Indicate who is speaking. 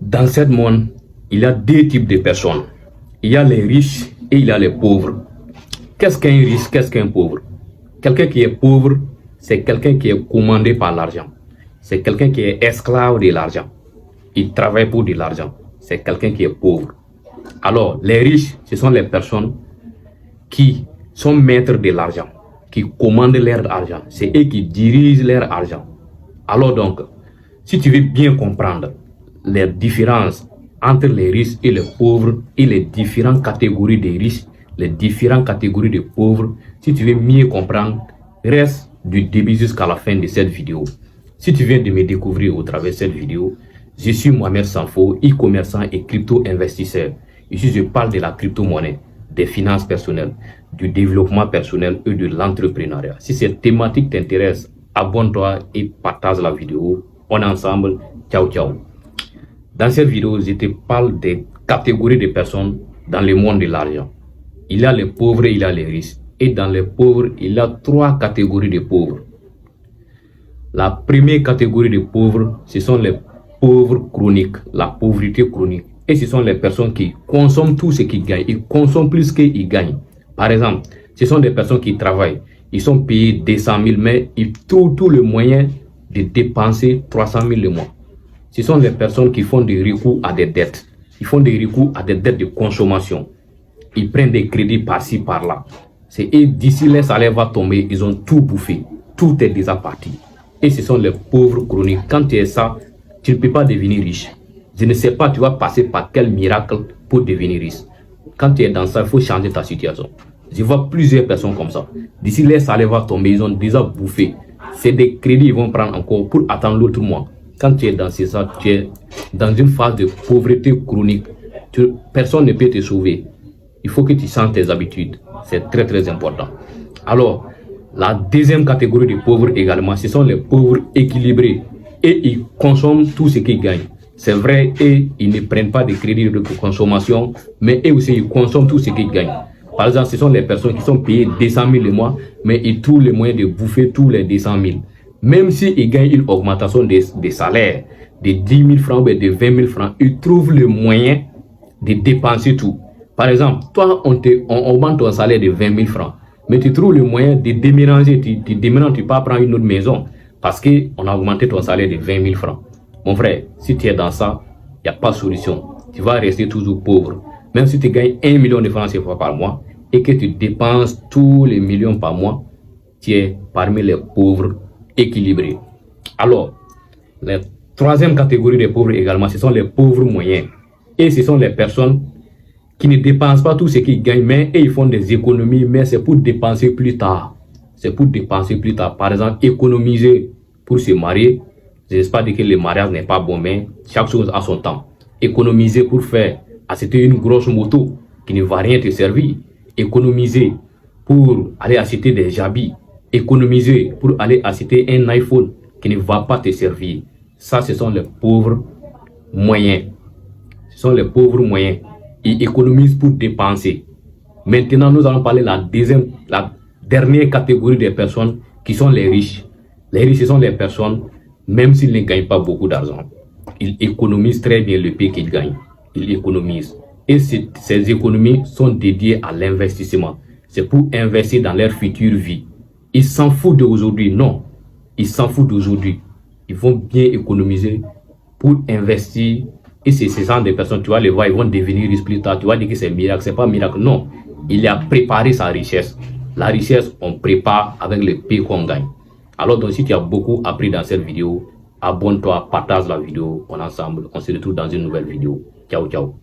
Speaker 1: Dans ce monde, il y a deux types de personnes. Il y a les riches et il y a les pauvres. Qu'est-ce qu'un riche, qu'est-ce qu'un pauvre? Quelqu'un qui est pauvre, c'est quelqu'un qui est commandé par l'argent. C'est quelqu'un qui est esclave de l'argent. Il travaille pour de l'argent. C'est quelqu'un qui est pauvre. Alors, les riches, ce sont les personnes qui sont maîtres de l'argent, qui commandent leur argent. C'est eux qui dirigent leur argent. Alors donc, si tu veux bien comprendre les différences entre les riches et les pauvres et les différentes catégories de riches, les différentes catégories de pauvres, si tu veux mieux comprendre, reste du début jusqu'à la fin de cette vidéo. Si tu viens de me découvrir au travers de cette vidéo, je suis Mohamed Sanfo, e-commerçant et crypto-investisseur. Ici, je parle de la crypto-monnaie, des finances personnelles, du développement personnel et de l'entrepreneuriat. Si cette thématique t'intéresse, abonne-toi et partage la vidéo. On est ensemble. Ciao, ciao. Dans cette vidéo, je te parle des catégories de personnes dans le monde de l'argent. Il y a les pauvres et il y a les riches. Et dans les pauvres, il y a trois catégories de pauvres. La première catégorie de pauvres, ce sont les pauvres chroniques, la pauvreté chronique. Et ce sont les personnes qui consomment tout ce qu'ils gagnent. Ils consomment plus qu'ils gagnent. Par exemple, ce sont des personnes qui travaillent. Ils sont payés 200 000, mais ils trouvent tout le moyen de dépenser 300 000 le mois. Ce sont les personnes qui font des recours à des dettes. Ils font des recours à des dettes de consommation. Ils prennent des crédits par-ci, par-là. Et d'ici les salaires vont tomber, ils ont tout bouffé. Tout est déjà parti. Et ce sont les pauvres chroniques. Quand tu es ça, tu ne peux pas devenir riche. Je ne sais pas, tu vas passer par quel miracle pour devenir riche. Quand tu es dans ça, il faut changer ta situation. Je vois plusieurs personnes comme ça. D'ici les salaires vont tomber, ils ont déjà bouffé. C'est des crédits qu'ils vont prendre encore pour attendre l'autre mois. Quand tu es dans ça, tu es dans une phase de pauvreté chronique. Personne ne peut te sauver. Il faut que tu changes tes habitudes. C'est très très important. Alors, la deuxième catégorie de pauvres également, ce sont les pauvres équilibrés. Et ils consomment tout ce qu'ils gagnent. C'est vrai, et ils ne prennent pas de crédit de consommation, mais eux aussi, ils consomment tout ce qu'ils gagnent. Par exemple, ce sont les personnes qui sont payées 200 000 le mois, mais ils trouvent le moyen de bouffer tous les 200 000. Même s'ils gagnent une augmentation des salaires de 10 000 francs ou de 20 000 francs, ils trouvent le moyen de dépenser tout. Par exemple, toi, on augmente ton salaire de 20 000 francs, mais tu trouves le moyen de déménager, tu déménages, tu peux prendre une autre maison parce qu'on a augmenté ton salaire de 20 000 francs. Mon frère, si tu es dans ça, il n'y a pas de solution. Tu vas rester toujours pauvre. Même si tu gagnes 1 million de francs CFA par mois et que tu dépenses tous les millions par mois, tu es parmi les pauvres équilibrés. Alors, la troisième catégorie de pauvres également, ce sont les pauvres moyens. Et ce sont les personnes qui ne dépensent pas tout ce qu'ils gagnent, mais ils font des économies, mais c'est pour dépenser plus tard. C'est pour dépenser plus tard. Par exemple, économiser pour se marier. Je n'espère pas dire que le mariage n'est pas bon, mais chaque chose a son temps. Économiser pour faire acheter une grosse moto qui ne va rien te servir. Économiser pour aller acheter des habits. Économiser pour aller acheter un iPhone qui ne va pas te servir. Ça, ce sont les pauvres moyens. Ce sont les pauvres moyens. Ils économisent pour dépenser. Maintenant, nous allons parler de la dernière catégorie de personnes qui sont les riches. Les riches, ce sont les personnes, même s'ils ne gagnent pas beaucoup d'argent, ils économisent très bien le peu qu'ils gagnent. Ils économisent. Et ces économies sont dédiées à l'investissement. C'est pour investir dans leur future vie. Ils s'en foutent d'aujourd'hui. Non. Ils s'en foutent d'aujourd'hui. Ils vont bien économiser pour investir. Et c'est ce genre de personnes, tu vas les voir, ils vont devenir riches plus tard. Tu vas dire que c'est miracle. C'est pas miracle. Non. Il a préparé sa richesse. La richesse, on prépare avec le peu qu'on gagne. Alors donc, si tu as beaucoup appris dans cette vidéo, abonne-toi, partage la vidéo, on est ensemble. On se retrouve dans une nouvelle vidéo. Ciao, ciao.